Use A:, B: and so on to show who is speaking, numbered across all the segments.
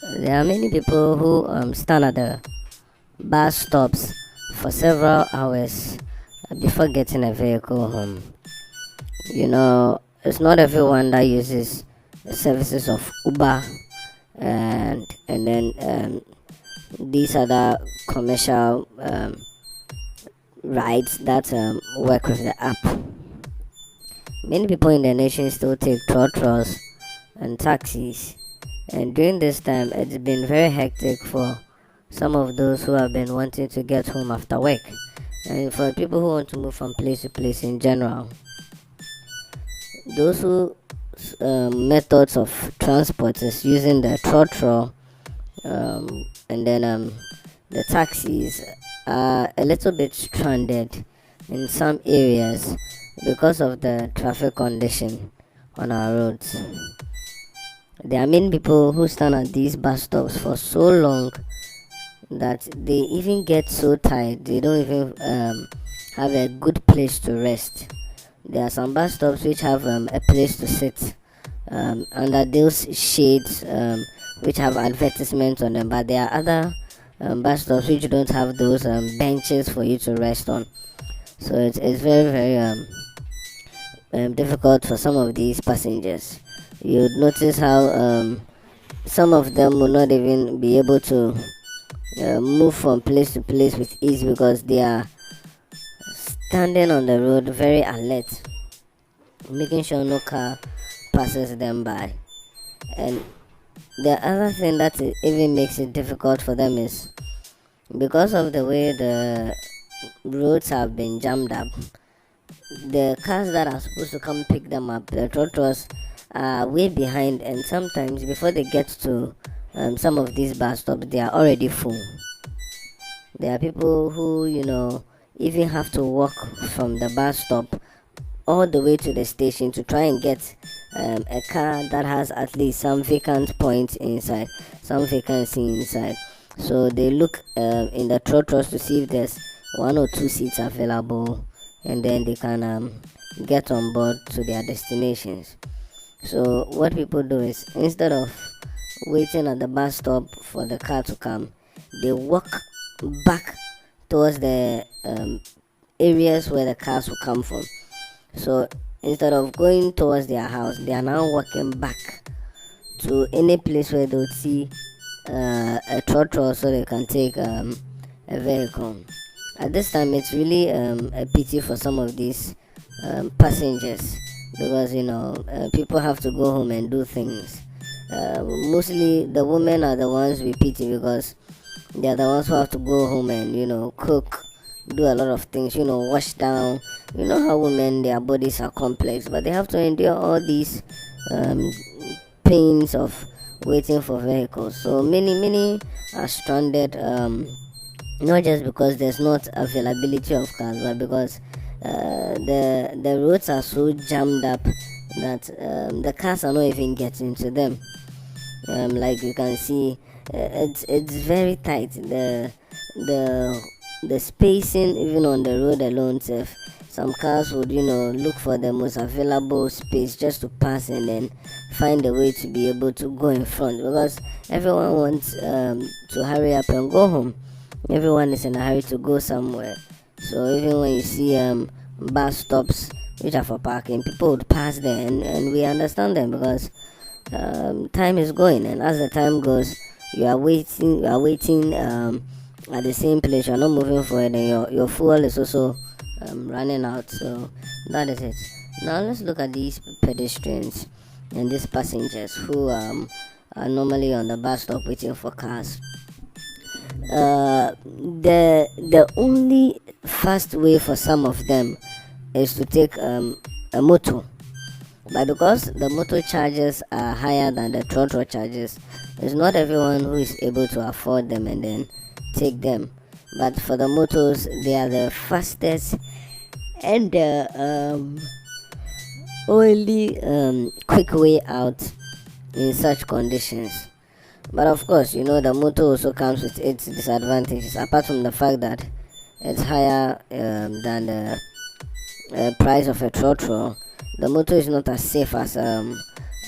A: There are many people who stand at the bus stops for several hours before getting a vehicle home. It's not everyone that uses the services of Uber and then these other commercial rides that work with the app. Many people in the nation still take trotros and taxis, and during this time, it's been very hectic for some of those who have been wanting to get home after work, and for people who want to move from place to place in general. Those who methods of transport is using the trotro and then the taxis are a little bit stranded in some areas because of the traffic condition on our roads. There are many people who stand at these bus stops for so long that they even get so tired they don't even have a good place to rest. There are some bus stops which have a place to sit under those shades which have advertisements on them, but there are other bus stops which don't have those benches for you to rest on. So it's very, very difficult for some of these passengers. You'd notice how some of them will not even be able to move from place to place with ease because they are standing on the road very alert, making sure no car passes them by. And the other thing that even makes it difficult for them is because of the way the roads have been jammed up, the cars that are supposed to come pick them up, the trotters, are way behind, and sometimes before they get to some of these bus stops, they are already full. There are people who, even have to walk from the bus stop all the way to the station to try and get a car that has at least some vacant points inside, some vacancy inside. So they look in the trotters to see if there's one or two seats available, and then they can get on board to their destinations. So what people do is instead of waiting at the bus stop for the car to come, they walk back towards the areas where the cars will come from. So instead of going towards their house, they are now walking back to any place where they'll see a trotro so they can take a vehicle. At this time, it's really a pity for some of these passengers because people have to go home and do things. Mostly the women are the ones we pity because they are the ones who have to go home and cook, do a lot of things, wash down. You know how women, their bodies are complex, but they have to endure all these um, pains of waiting for vehicles. So many are stranded, not just because there's not availability of cars, but because the roads are so jammed up that the cars are not even getting to them. Like you can see, it's very tight. The spacing even on the road alone, some cars would look for the most available space just to pass and then find a way to be able to go in front because everyone wants to hurry up and go home. Everyone is in a hurry to go somewhere. So even when you see bus stops which are for parking, people would pass there, and we understand them because time is going, and as the time goes, you are waiting at the same place. You're not moving forward, and your fuel is also running out. So that is it. Now let's look at these pedestrians and these passengers who are normally on the bus stop waiting for cars. The only fast way for some of them is to take a motor, but because the motor charges are higher than the trotro charges, it's not everyone who is able to afford them and then take them. But for the motors, they are the fastest and the only quick way out in such conditions. But of course, the motor also comes with its disadvantages. Apart from the fact that it's higher than the price of a trotro, the motor is not as safe as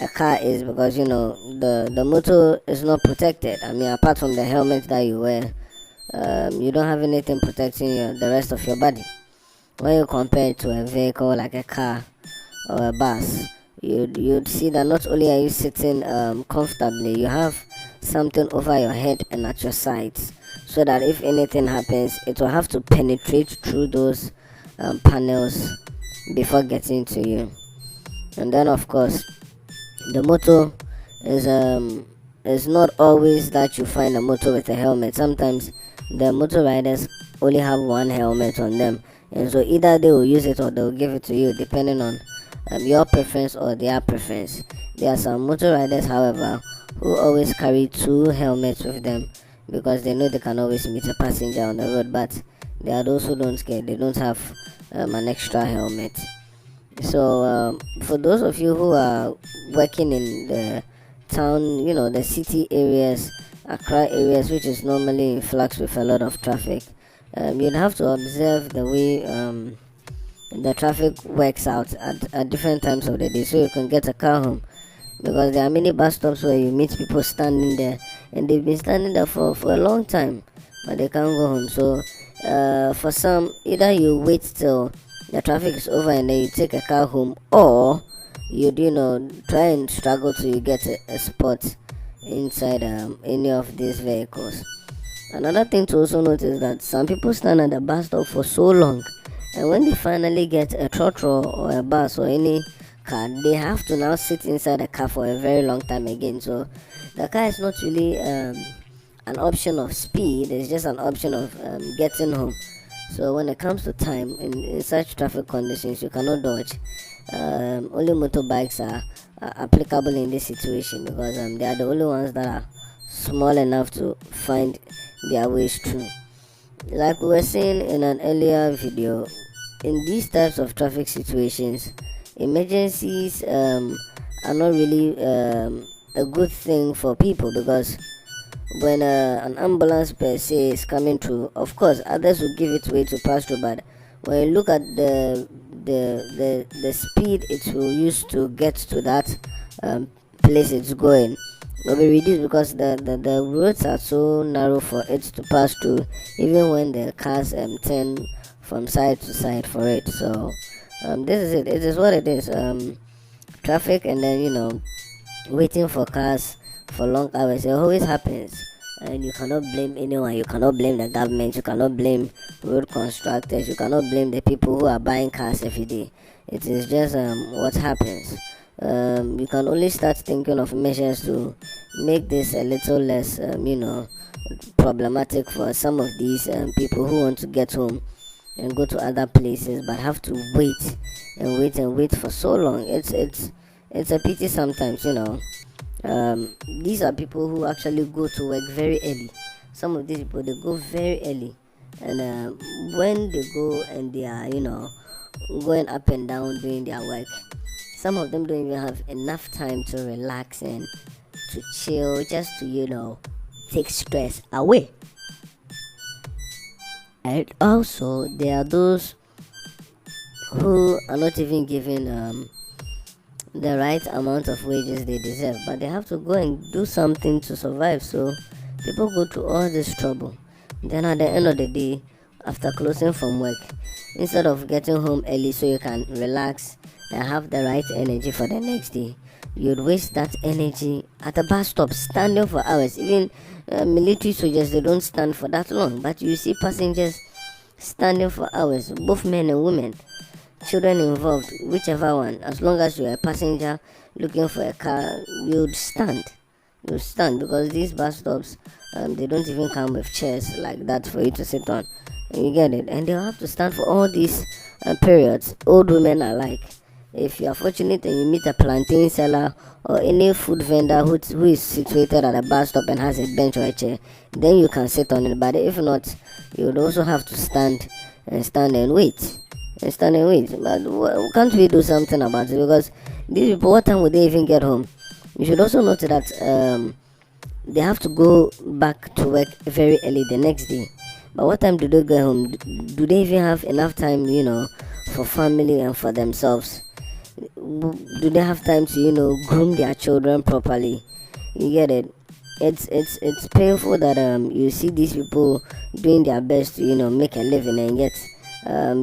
A: a car is, because the motor is not protected. I mean, apart from the helmet that you wear, you don't have anything protecting the rest of your body. When you compare it to a vehicle like a car or a bus, you'd see that not only are you sitting comfortably, you have something over your head and at your sides, so that if anything happens, it will have to penetrate through those panels before getting to you. And then, of course, the motor is not always that you find a motor with a helmet. Sometimes the motor riders only have one helmet on them, and so either they will use it or they will give it to you, depending on your preference or their preference. There are some motor riders, however, who always carry two helmets with them because they know they can always meet a passenger on the road. But there are those who don't care; they don't have an extra helmet. So, for those of you who are working in the town, the city areas, Accra areas, which is normally in flux with a lot of traffic, you'd have to observe the way the traffic works out at different times of the day, so you can get a car home. Because there are many bus stops where you meet people standing there, and they've been standing there for a long time, but they can't go home. So, for some, either you wait till the traffic is over and then you take a car home, or you try and struggle till you get a spot inside any of these vehicles. Another thing to also note is that some people stand at the bus stop for so long, and when they finally get a trotro or a bus or any car, they have to now sit inside the car for a very long time again. So the car is not really an option of speed, it's just an option of getting home. So when it comes to time in such traffic conditions, you cannot dodge. Only motorbikes are applicable in this situation, because they are the only ones that are small enough to find their ways through. Like we were saying in an earlier video, in these types of traffic situations, emergencies are not really a good thing for people, because when an ambulance per se is coming through, of course others will give it way to pass through, but when you look at the speed it will use to get to that place it's going, will be reduced, because the roads are so narrow for it to pass through, even when the cars turn from side to side for it. So this is it. It is what it is. Traffic, and then waiting for cars for long hours. It always happens, and you cannot blame anyone. You cannot blame the government. You cannot blame road constructors. You cannot blame the people who are buying cars every day. It is just what happens. You can only start thinking of measures to make this a little less, problematic for some of these people who want to get home and go to other places, but have to wait and wait and wait for so long. It's a pity sometimes. These are people who actually go to work very early. Some of these people, they go very early, and when they go and they are going up and down doing their work, some of them don't even have enough time to relax and to chill, just to take stress away. And also, there are those who are not even given the right amount of wages they deserve, but they have to go and do something to survive. So people go through all this trouble. Then at the end of the day, after closing from work, instead of getting home early so you can relax and have the right energy for the next day, you'd waste that energy at a bus stop standing for hours. Even military soldiers, they don't stand for that long, but you see passengers standing for hours, both men and women, children involved, whichever one. As long as you're a passenger looking for a car, you'd stand. Because these bus stops, they don't even come with chairs like that for you to sit on. You get it? And they'll have to stand for all these periods. Old women are like, if you are fortunate and you meet a plantain seller or any food vendor who is situated at a bus stop and has a bench or a chair, then you can sit on it. But if not, you would also have to stand and wait. But can't we do something about it? Because these people, what time would they even get home? You should also note that they have to go back to work very early the next day. But what time do they get home? Do they even have enough time, for family and for themselves? Do they have time to groom their children properly? You get it? It's painful that you see these people doing their best to make a living, and yet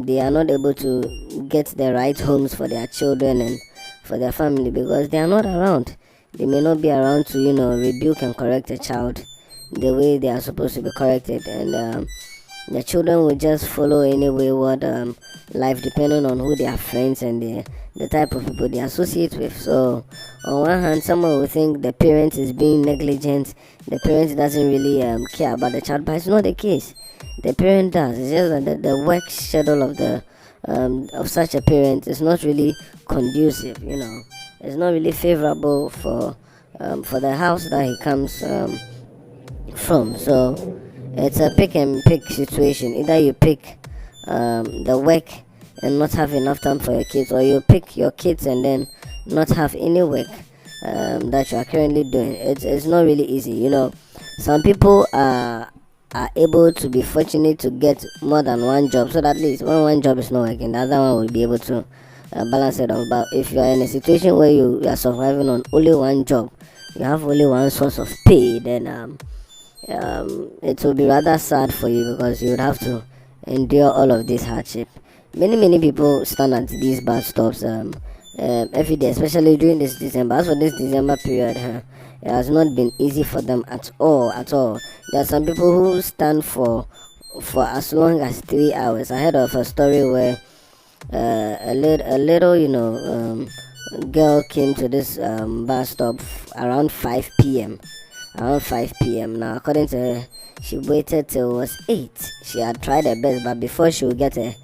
A: they are not able to get the right homes for their children and for their family because they are not around. They may not be around to rebuke and correct a child the way they are supposed to be corrected, and the children will just follow any wayward life depending on who their friends and the type of people they associate with. So on one hand, someone will think the parent is being negligent, the parent doesn't really care about the child, but it's not the case. The parent does. It's just that the work schedule of such a parent is not really conducive. It's not really favorable for the house that he comes from. So it's a pick and pick situation. Either you pick the work and not have enough time for your kids, or you pick your kids and then not have any work that you are currently doing. It's not really easy. Some people are able to be fortunate to get more than one job, so that at least when one job is not working, the other one will be able to balance it out. But if you are in a situation where you are surviving on only one job, you have only one source of pay, then it will be rather sad for you because you would have to endure all of this hardship. Many people stand at these bus stops every day, especially during this December. As for this December period, it has not been easy for them at all. At all. There are some people who stand for as long as 3 hours. I heard of a story where a little girl came to this bus stop around 5 p.m. Around 5 p.m. Now, according to her, she waited till it was 8. She had tried her best, but before she would get a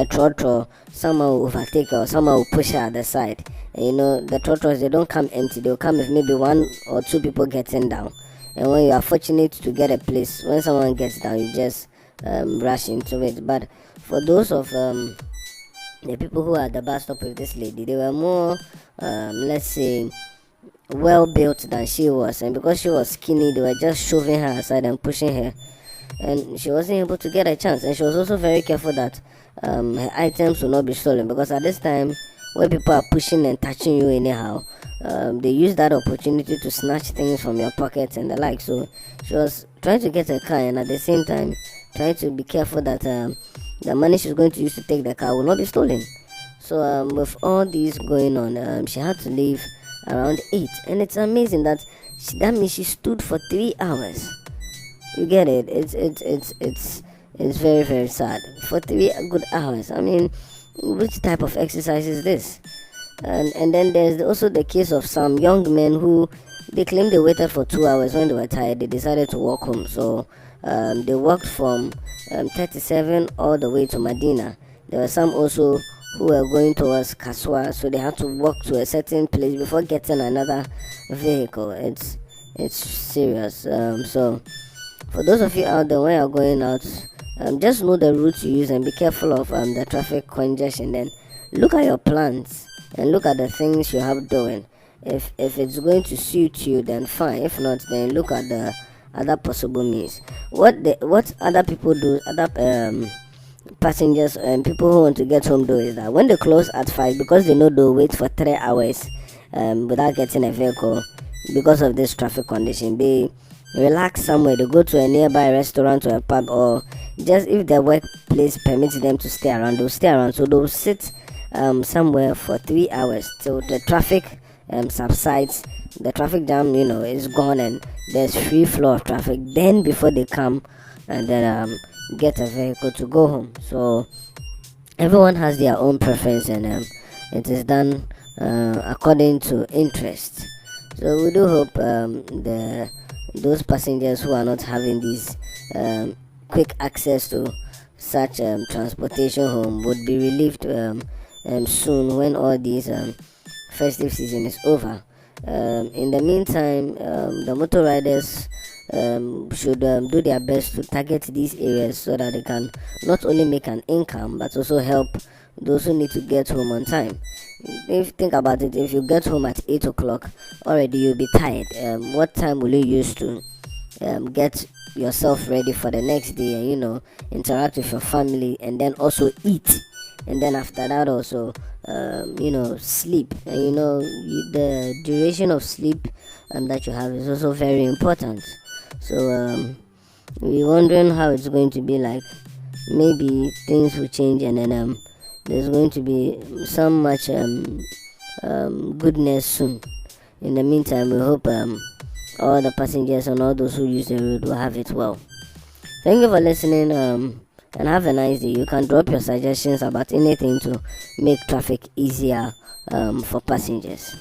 A: trotro, someone will overtake her or someone will push her at the side. And the trotros, they don't come empty. They'll come with maybe one or two people getting down. And when you are fortunate to get a place, when someone gets down, you just rush into it. But for those of the people who are at the bus stop with this lady, they were more, let's say, well built than she was, and because she was skinny, they were just shoving her aside and pushing her, and she wasn't able to get a chance. And she was also very careful that her items will not be stolen, because at this time where people are pushing and touching you anyhow, they use that opportunity to snatch things from your pockets and the like. So she was trying to get a car, and at the same time trying to be careful that the money she's going to use to take the car will not be stolen. So with all these going on, she had to leave around 8, and it's amazing that that means she stood for 3 hours. You get it? It's very, very sad for 3 good hours. I mean, which type of exercise is this? And then there's also the case of some young men who they claim they waited for 2 hours. When they were tired, they decided to walk home. So they walked from 37 all the way to Medina. There were some also who were going towards Kaswa, so they had to walk to a certain place before getting another vehicle. It's serious. So for those of you out there, when you're going out, just know the route you use and be careful of the traffic congestion. Then look at your plans and look at the things you have doing. If it's going to suit you, then fine. If not, then look at the other possible means. What other people do, other passengers and people who want to get home do is that when they close at 5, because they know they'll wait for 3 hours without getting a vehicle because of this traffic condition, they relax somewhere. They go to a nearby restaurant or a pub, or just if their workplace permits them to stay around, they'll stay around. So they'll sit somewhere for 3 hours till the traffic subsides, the traffic jam is gone, and there's free flow of traffic. Then before they come and then get a vehicle to go home. So everyone has their own preference, and it is done according to interest. So we do hope those passengers who are not having this quick access to such transportation home would be relieved soon when all these festive season is over. In the meantime, the motor riders should do their best to target these areas so that they can not only make an income but also help those who need to get home on time. If you think about it, if you get home at 8 o'clock, already you'll be tired. What time will you use to get yourself ready for the next day and interact with your family and then also eat? And then after that also sleep. And the duration of sleep that you have is also very important. So we're wondering how it's going to be like. Maybe things will change, and then there's going to be some much goodness soon. In the meantime, we hope all the passengers and all those who use the road will have it well. Thank you for listening, and have a nice day. You can drop your suggestions about anything to make traffic easier for passengers.